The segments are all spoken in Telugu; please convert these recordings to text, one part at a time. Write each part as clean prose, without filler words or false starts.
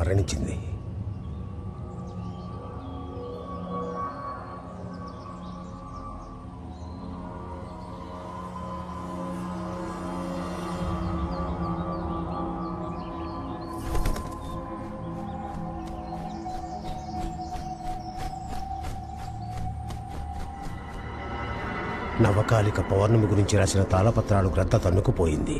మరణించింది. నవకాలిక పౌర్ణమి గురించి రాసిన తాళపత్రాలు గ్రంథ తన్నుకుపోయింది.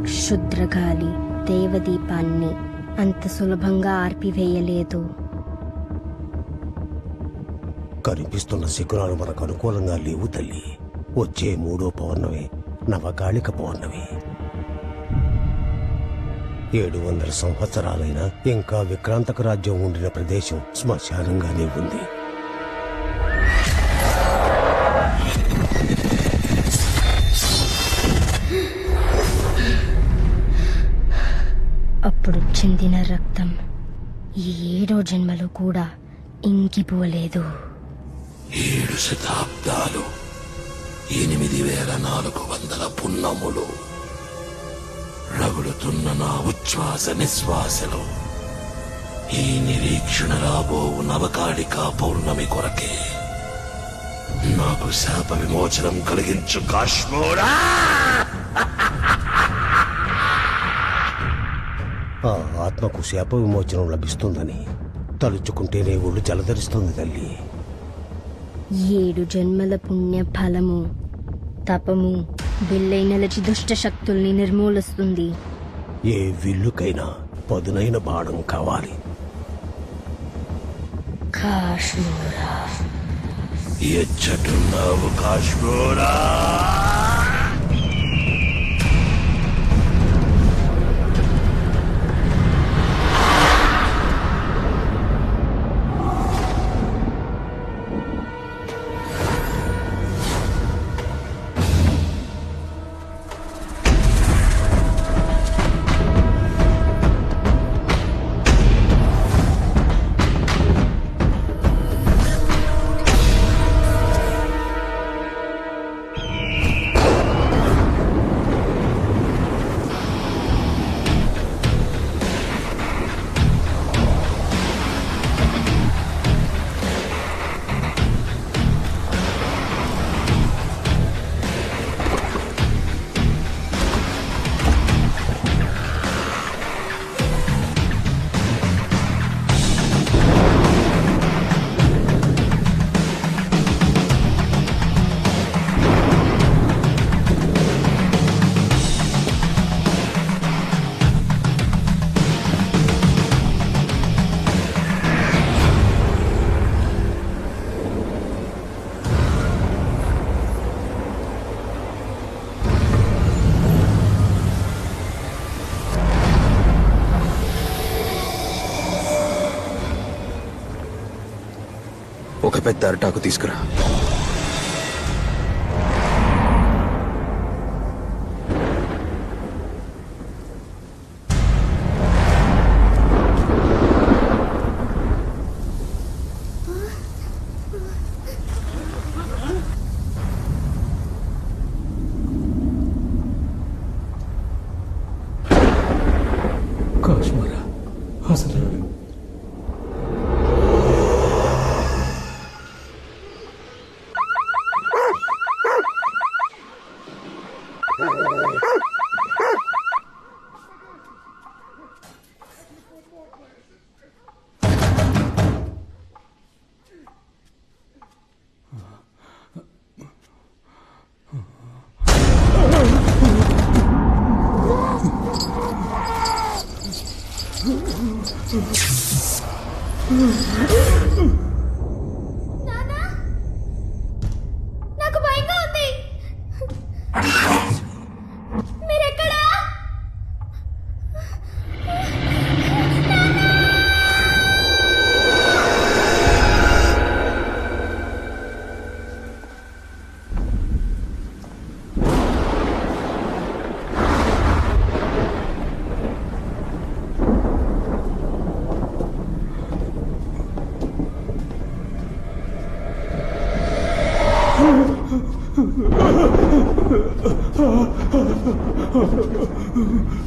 క్షుద్రగాలి దేవదీపాన్ని అంత సులభంగా ఆర్పివేయలేదు. కనిపిస్తున్న శకునాలు మనకు అనుకూలంగా లేవు తల్లి. వచ్చే 3వ పౌర్ణమి నవకాళిక పౌర్ణమి. 700 సంవత్సరాలైనా ఇంకా విక్రాంతక రాజ్యం ఉండిన ప్రదేశం శ్మశానంగానే ఉంది. అప్పుడు చెందిన రక్తం ఈ 7వ జన్మలో కూడా ఇంకిపోలేదు. 7 శతాబ్దాలు, 8400 పున్నములు రగులుతున్న నా ఉచ్ఛ్వాస నిశ్వాసలో ఈ నిరీక్షణ రాబో నవకాళిక పౌర్ణమి కొరకే. నాకు శాప విమోచనం కలిగించు కాశ్మోరా. ఆ ఆత్మకు శాప విమోచనం లభిస్తుందని తలుచుకుంటేనే ఒళ్ళు జలధరిస్తుంది తల్లి. 7 జన్మల పుణ్య ఫలము తపము బిల్లై నిలచి దుష్ట శక్తుల్ని నిర్మూలిస్తుంది. ఏ విల్లుకైనా పదునైన బాణం కావాలి. కాశ్మోరా, ఎచ్చటున్నావు కాశ్మోరా? ఒక పెద్ద అరటాకు తీసుకురా. కాశ్మోరా అసలు నాకు భయంగా ఉంది. మీరెక్కడా? మీ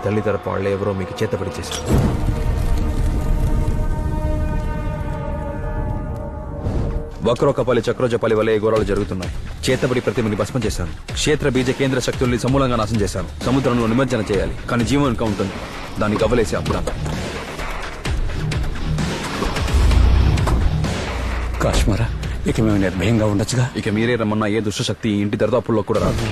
తల్లి తరపు వాళ్ళే ఎవరో మీకు చేతపడి చేశారు. వక్రోకపాలి చక్రోజపాలి వలె ఘోరాలు జరుగుతున్నాయి. చేతబడి ప్రతిమని భస్మం చేశాను. క్షేత్ర బీజ కేంద్ర శక్తుల్ని సమూలంగా నాశనం చేశాను. సముద్రంలో నిమజ్జనం చేయాలి, కానీ జీవం ఇంకా ఉంటుంది. దాన్ని గవ్వలేసి అప్పుడా. కాశ్మీరా, ఇక మేము నిర్భయంగా ఉండొచ్చుగా. ఇక మీరే రమ్మన్నా ఏ దుష్టశక్తి ఈ ఇంటి దరిదాపుల్లో కూడా రాదు.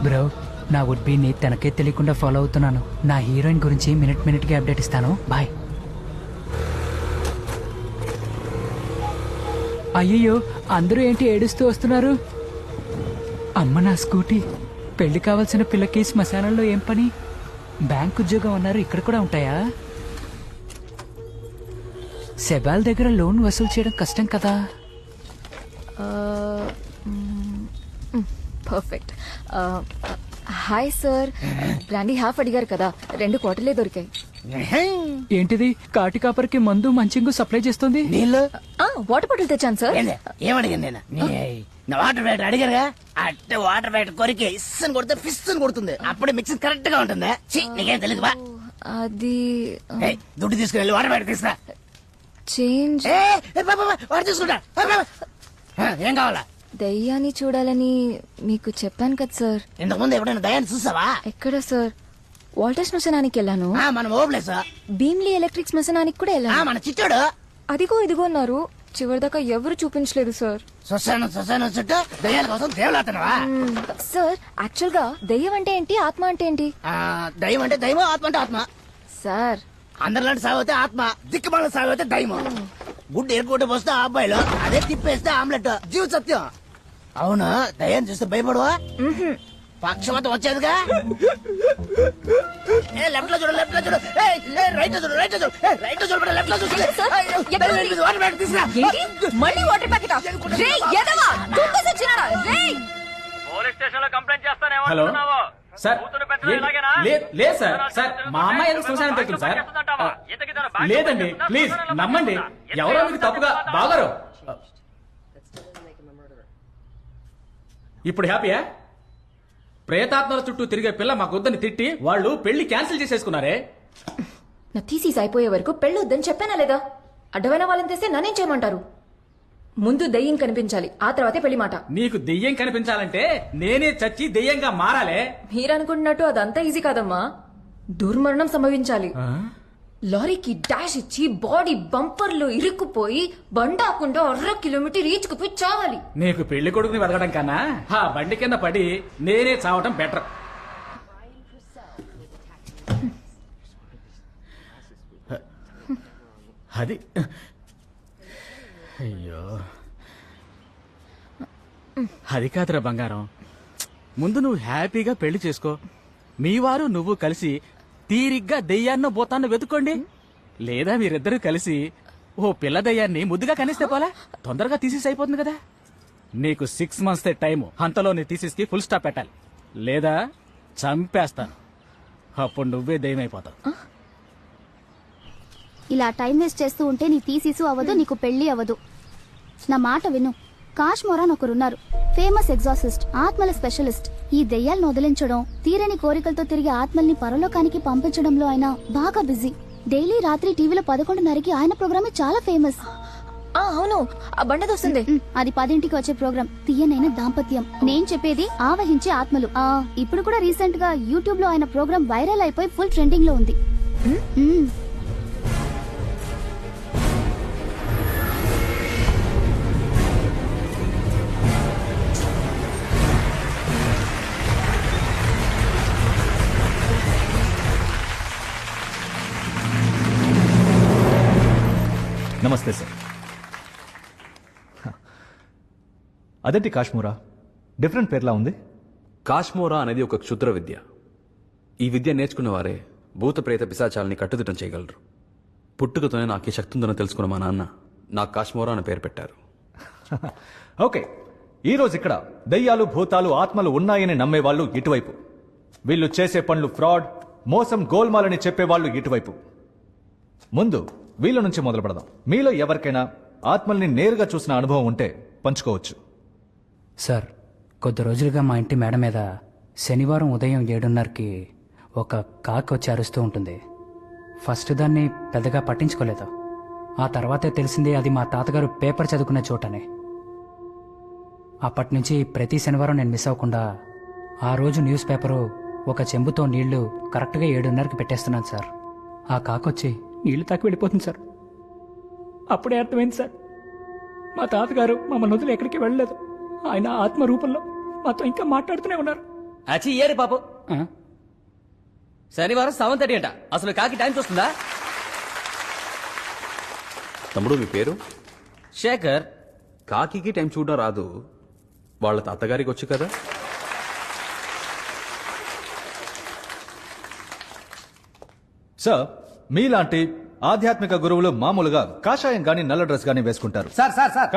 బ్రో, నా వుడ్ బీని తనకే తెలియకుండా ఫాలో అవుతున్నాను. నా హీరోయిన్ గురించి మినిట్ కి అప్డేట్ ఇస్తాను. బాయ్. అయ్యయ్యో, అందరూ ఏంటి ఏడుస్తూ వస్తున్నారు? అమ్మ నా స్కూటీ. పెళ్లి కావాల్సిన పిల్లకి శ్మశానంలో ఏం పని? బ్యాంక్ ఉద్యోగం అన్నారు, ఇక్కడ కూడా ఉంటాయా? సెబాల్ దగ్గర లోన్ వసూలు చేయడం కష్టం కదా. Perfect. Hi sir, brandy half అడిగారు కదా, 2 క్వార్టర్లే దొరికాయి. ఏంటిది? కాటి కాపరికి మందు మంచింగు సప్లై చేస్తుంది. నీళ్ళు వాటర్ బాటిల్ తెచ్చాను సార్. ఏమడిగాను నేను? నా వాటర్ బ్యాటర్ అడిగారుగా, అట్టే వాటర్ బ్యాటర్ కొరికి ఇస్సని కొడితే ఫిస్ అని కొడుతుంది. అప్పుడే మిక్సింగ్ కరెక్ట్ గా ఉంటుంది. నీకేం తెలియదు బా. అది దుడ్డు తీసుకుని వాటర్ బ్యాటర్ తీసుకురా. చేంజ్. వాడు తీసుకుంటా. ఏం కావాలా? దయ్యాన్ని చూడాలని మీకు చెప్పాను కదా సార్. ఇంతకుముందు ఎప్పుడైనా దయాన్ని చూసావా? ఎక్కడ సార్? వాల్టర్ శ్మశానానికి వెళ్ళాను. మనం ఓబ్లేసా. భీమ్లీ ఎలక్ట్రిక్ శ్మశానానికి కూడా వెళ్ళాను. మన చిచ్చోడు. అదిగో ఇదిగో అన్నారు చివరిదాకా ఎవరు చూపించలేదు సార్. శ్మశానం చుట్టూ దయ్యాల కోసం దేవులాడుతున్నావా? సార్ యాక్చువల్ గా దెయ్యం అంటే ఏంటి, ఆత్మ అంటే ఏంటి? దయ్యం అంటే దైవం, ఆత్మ అంటే ఆత్మ. సార్ అందరిలాంటి సాగితే ఆత్మ, దిక్కుమాల సాగితే దైవం. గుడ్డు ఎరుకుంటే పోస్తే ఆ అబ్బాయిలు, అదే తిప్పేస్తే ఆమ్లెట్. జీవ సత్యం. అవును, దయ్యాన్ని చూస్తే భయపడవా? పక్షపాతం వచ్చేదిగా. లెఫ్ట్ లో చూడు, లెఫ్ట్ లో చూడు, రైట్ లో చూడు, రైట్ లో చూడు, రైట్ లో చూడు, లెఫ్ట్ లో చూడు. వాటర్ బ్యాగ్ తీసుకురా. మళ్ళీ వాటర్ ప్యాకెట్. హలో సార్, లేదు సార్. సార్ మా అమ్మాయి ఎందుకు శ్మశానం వెళ్తుంది సార్? లేదండి, ప్లీజ్ నమ్మండి. ఎవరో మీకు తప్పుగా బాగారు. ఇప్పుడు హ్యాపీయా? ప్రేతాత్మల చుట్టూ తిరిగే పిల్ల మా గుద్దని తిట్టి వాళ్ళు పెళ్లి క్యాన్సిల్ చేసేసుకున్నారే. నా థీసిస్ అయిపోయే వరకు పెళ్ళొద్దని చెప్పానా లేదా? అడ్డమైన వాళ్ళని తెస్తే నన్నేం చేయమంటారు? ముందు దెయ్యం కనిపించాలి, ఆ తర్వాతే పెళ్లి మాట. నీకు దెయ్యం కనిపించాలంటే నేనే చచ్చి దెయ్యంగా మారాలే. మీరనుకుంటున్నట్టు అదంతా ఈజీ కాదమ్మా. దుర్మరణం సంభవించాలి. లారీకి డాష్ ఇచ్చి బాడీ బంపర్లో ఇరుక్కుపోయి బండాకుండా 1/2 కిలోమీటర్ ఈచుకుపోయి చావాలి. నీకు పెళ్లి కొడుకుని వెతకడం కన్నా ఆ బండి కింద పడి నేనే చావటం బెటర్. అది అయ్యో, అది కాదురా బంగారం. ముందు నువ్వు హ్యాపీగా పెళ్లి చేసుకో. మీ వారు నువ్వు కలిసి తీరిగ్గా దెయ్యాన్నో బోతాన్నో వెతుక్కోండి. లేదా మీరిద్దరూ కలిసి ఓ పిల్ల దెయ్యాన్ని ముద్దుగా కనిస్తే పోలా, తొందరగా తీసేసి అయిపోతుంది కదా. నీకు 6 months టైము. అంతలో నీ థీసిస్కి ఫుల్ స్టాప్ పెట్టాలి, లేదా చంపేస్తాను. అప్పుడు నువ్వే దెయ్యం అయిపోతావు. ఇలా టైం వేస్ట్ చేస్తూ ఉంటే నీ థీసిస్ అవ్వదు, నీకు పెళ్లి అవ్వదు. నా మాట విను. కాష్ మొరాన్ ఒకరున్నారు, ఫేమస్ ఎగ్జాసిస్ట్, ఆత్మల స్పెషలిస్ట్. ఈ దెయ్యాలను వదిలించడం, తీరని కోరికలతో తిరిగి ఆత్మల్ని పరలోకానికి పంపించడంలో ఆయన బాగా బిజీ. డైలీ రాత్రి టీవీలో 11:30కి ఆయన ప్రోగ్రామే చాలా ఫేమస్. అవును, ఆ బండది వస్తుంది. అది 10ంటికి వచ్చే ప్రోగ్రామ్, తీయనైన దాంపత్యం. నేను చెప్పేది ఆవహించే ఆత్మలు. ఇప్పుడు కూడా రీసెంట్ గా యూట్యూబ్ లో ఆయన ప్రోగ్రామ్ వైరల్ అయిపోయి ఫుల్ ట్రెండింగ్ లో ఉంది. నమస్తే సార్. అదేంటి కాశ్మూరా, డిఫరెంట్ పేర్లా ఉంది? కాశ్మోరా అనేది ఒక క్షుద్ర విద్య. ఈ విద్య నేర్చుకున్న వారే భూత ప్రేత పిశాచాలని కట్టుదిట్టం చేయగలరు. పుట్టుకతోనే నాకు ఈ శక్తి ఉందని తెలుసుకున్న మా నాన్న నాకు కాశ్మోరా అని పేరు పెట్టారు. ఓకే, ఈరోజు ఇక్కడ దయ్యాలు, భూతాలు, ఆత్మలు ఉన్నాయని నమ్మేవాళ్ళు ఇటువైపు, వీళ్ళు చేసే పనులు ఫ్రాడ్, మోసం, గోల్మాలని చెప్పేవాళ్ళు ఇటువైపు. ముందు వీళ్ళ నుంచి మొదలు పెడదాం. మీలో ఎవరికైనా ఆత్మల్ని నేరుగా చూసిన అనుభవం ఉంటే పంచుకోవచ్చు. సార్, కొద్ది రోజులుగా మా ఇంటి మేడ మీద శనివారం ఉదయం 7:30కి ఒక కాకి వచ్చి అరుస్తూ ఉంటుంది. ఫస్ట్ దాన్ని పెద్దగా పట్టించుకోలేదు. ఆ తర్వాతే తెలిసింది అది మా తాతగారు పేపర్ చదువుకునే చోటనే. అప్పటి నుంచి ప్రతి శనివారం నేను మిస్ అవ్వకుండా ఆ రోజు న్యూస్ పేపరు ఒక చెంబుతో నీళ్లు కరెక్ట్గా 7:30కి పెట్టేస్తున్నాను సార్. ఆ కాకొచ్చి నీళ్లు తాకి వెళ్ళిపోతుంది సార్. అప్పుడే అర్థమైంది సార్, మా తాతగారు మమ్మల్ని వదిలి ఎక్కడికి వెళ్ళలేదు. ఆయన ఆత్మ రూపంలో మాతో ఇంకా మాట్లాడుతూనే ఉన్నారు. అచ్చి ఏరి పాపు, శనివారం 7:30 అంట. అసలు కాకి టైం చూస్తుందా? తమ్ముడు, మీ పేరు? శేఖర్. కాకి టైం చూడడం రాదు, వాళ్ళ తాతగారికి వచ్చు కదా. సార్, మీలాంటి ఆధ్యాత్మిక గురువులు మామూలుగా కాషాయం గాని నల్ల డ్రెస్ గాని వేసుకుంటారు. సార్ సార్ సార్,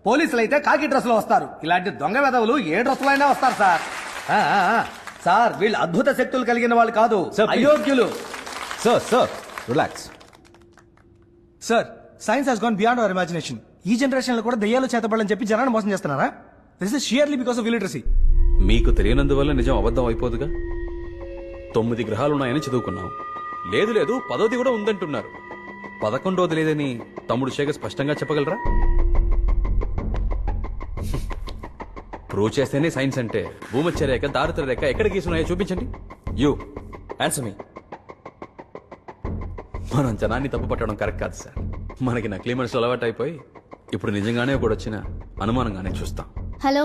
పోలీసులు అయితే కాకి డ్రెస్ లో వస్తారు. ఇలాంటి దొంగ వెధవులు ఏ డ్రెస్ లో అయినా వస్తారు సార్. సార్, వీళ్ళు అద్భుత శక్తులు కలిగిన వాళ్ళు కాదు, అయోగ్యులు. Sir relax. Sir, science has gone beyond our imagination. ఈ జనరేషన్ లో కూడా దయ్యాలు చేతబడని చెప్పి జనాన్ని మోసం చేస్తున్నారా? This is sheerly because of illiteracy. మీకు తెలియనందువల్ల నిజం అబద్ధం అయిపోదుగా. 9 గ్రహాలున్నాయని చదువుకున్నాం. లేదు 10ది కూడా ఉందంటున్నారు. 11వది లేదని తమ్ముడు శేఖర్ స్పష్టంగా చెప్పగలరా? ప్రూవ్ చేస్తేనే సైన్స్ అంటే. భూమధ్య రేఖ, దారిద్ర రేఖ ఎక్కడ గీసున్నాయో చూపించండి. యూ ఆన్సర్ మీ. మనం జనాన్ని తప్పు పట్టడం కరెక్ట్ కాదు సార్. మనకి నకిలీ మనుషులు అలవాటు అయిపోయి ఇప్పుడు నిజంగానే ఒకడు వచ్చిన అనుమానంగానే చూస్తాం. హలో,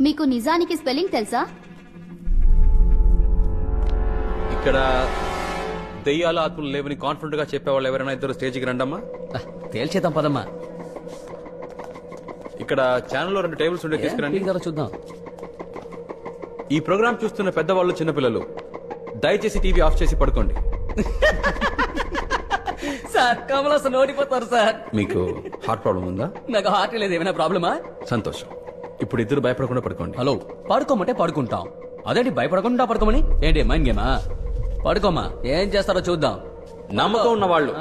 మీకు నిజానికి స్పెల్లింగ్ తెలుసా? ఇక్కడ దెయ్యాల ఆత్మలు లేవని కాన్ఫిడెంట్ గా చెప్పేవాళ్ళు ఎవరైనా ఇద్దరు స్టేజ్కి రండమ్మా. తేల్చేద్దాం పదమ్మా. ఇక్కడ ఛానల్లో 2 టేబుల్స్ ఉండే తీసుకురండి. చూద్దాం. ఈ ప్రోగ్రామ్ చూస్తున్న పెద్దవాళ్ళు చిన్నపిల్లలు దయచేసి టీవీ ఆఫ్ చేసి పడుకోండి. సార్ కమలాసన్ ఓడిపోతారు సార్. మీకు హార్ట్ ప్రాబ్లం ఉందా? నాకు హార్ట్ లేదు, ఏమైనా ప్రాబ్లమా? సంతోషం. ఇప్పుడు ఇద్దరు భయపడకుండా పడుకోండి. హలో, పడుకోమంటే పడుకుంటాం, అదేంటి భయపడకుండా పడుకోమని? ఏంటి మైండ్ గేమా? పడుకోమా, ఏం చేస్తారో చూద్దాం. నమ్మకం ఉన్న వాళ్ళు,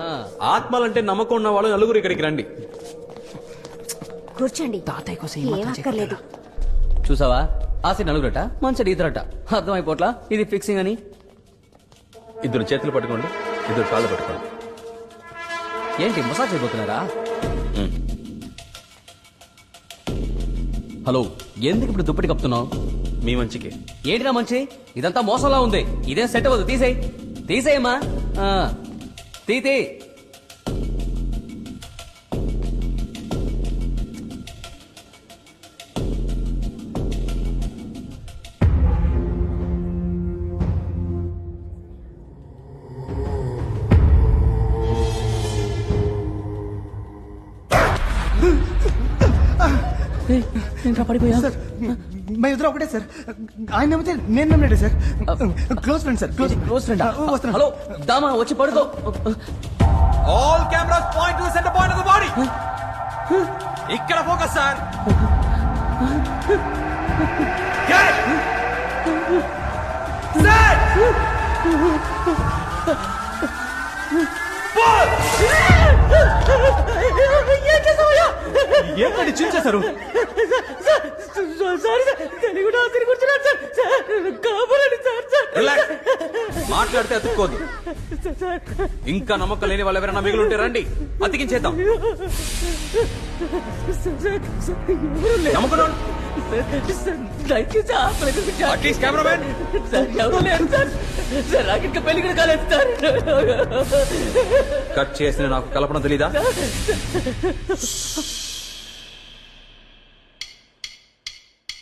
ఆత్మలంటే నమ్మకం ఉన్న వాళ్ళు నలుగురు ఇక్కడికి రండి. కూర్చోండి. తాతయ్య కోసం ఏం అక్కర్లేదు. చూసావా, ఆసి నలుగురట మంచి ఇద్దరట. అర్థమైపోట్లా ఇది ఫిక్సింగ్ అని. ఇద్దరు చేతులు పట్టుకోండి, ఇద్దరు కాళ్ళు పట్టుకోండి. ఏంటి మసాజ్ అయిపోతున్నారా? హలో, ఎందుకు ఇప్పుడు దుప్పటి కప్పుతున్నావు? మీ మంచికి. ఏంటినా మంచి? ఇదంతా మోసంలా ఉంది. ఇదేం సెట్ అవ్వదు. తీసేయ్, తీసేయమ్మా. తీ. పడిపోయా సార్ మా ఇద్దరు ఒకటే సార్. ఆయన నమ్మితే నేను నమ్మినట్టే sir. Close friend sir. Close friend. వస్తున్నా. హలో దామా, వచ్చి పడుకో. All cameras point to the center point of the body. ఇక్కడ ఫోకస్ సార్. ఏంటండి చించేశారు? మాట్లాడితే అతుక్కోదు. ఇంకా నమ్మకం లేని వాళ్ళు ఎవరైనా మిగిలి ఉంటే రండి, అతికించేద్దాం. నమ్మకం కెమెరామెన్ కట్ చేసిన నాకు కల్పన తెలీదా?